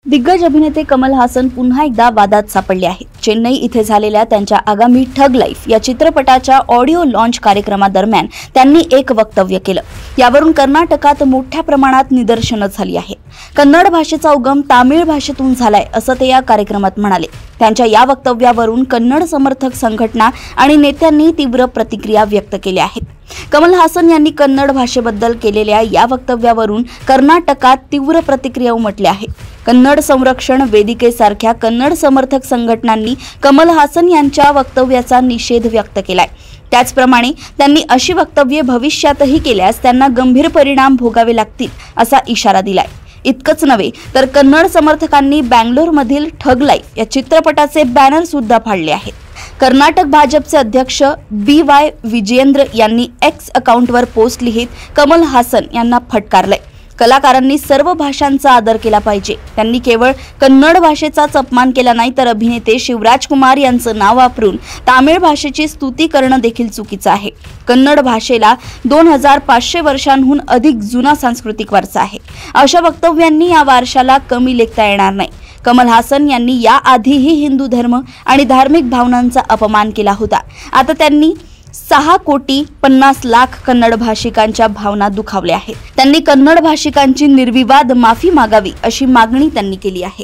दिग्गज अभिनेते कमल हासन पुन्हा एकदा वादात सापडले आहेत। चेन्नई इथे झालेल्या त्यांच्या आगामी ठग लाईफ या चित्रपटाच्या ऑडिओ लॉन्च कार्यक्रमादरम्यान त्यांनी एक वक्तव्य केलं। यावरून कर्नाटकात मोठ्या प्रमाणात निदर्शनं झाली आहेत। कन्नड भाषेचा उगम तामिळ भाषेतून झालाय असं ते या कार्यक्रमात म्हणाले। त्यांच्या या वक्तव्यावरून कन्नड समर्थक संघटना आणि नेत्यांनी तीव्र प्रतिक्रिया व्यक्त केल्या आहेत। कमल हासन यांनी कन्नड भाषेबद्दल केलेल्या या वक्तव्यावरून कर्नाटकात तीव्र प्रतिक्रिया उमटल्या आहेत। कन्नड संरक्षण वेदिकेसारख्या कन्नड समर्थक संघटनांनी कमल हासन यांच्या वक्तव्याचा निषेध व्यक्त केलाय। त्याचप्रमाणे त्यांनी अशी वक्तव्ये भविष्यातही केल्यास त्यांना गंभीर परिणाम भोगावे लागतील असा इशारा दिलाय। इतकंच नव्हे तर कन्नड समर्थकांनी बंगलोरमधील ठग लाईफ या चित्रपटाचे बॅनर सुद्धा फाडले आहेत। कर्नाटक भाजपचे अध्यक्ष BY विजयेंद्र यांनी एक्स अकाउंटवर पोस्ट लिहित कमल हासन यांना फटकारलंय। कलाकारांनी सर्व भाषांचा आदर केला पाहिजे। त्यांनी केवळ कन्नड भाषेचाच अपमान केला नाही तर अभिनेते शिवराज कुमार यांचं नाव वापरून तामिळ भाषेची स्तुती करणं देखील चुकीचं आहे। कन्नड भाषेला 2500 वर्षांहून अधिक जुना सांस्कृतिक वारसा आहे। अशा वक्तव्यांनी या वारशाला कमी लेखता येणार नाही। कमल हासन यांनी याआधीही हिंदू धर्म आणि धार्मिक भावनांचा अपमान केला होता। आता त्यांनी 6,50,00,000 कन्नड भाषिकांच्या भावना दुखावल्या आहेत। त्यांनी कन्नड भाषिकांची निर्विवाद माफी मागावी अशी मागणी त्यांनी केली आहे।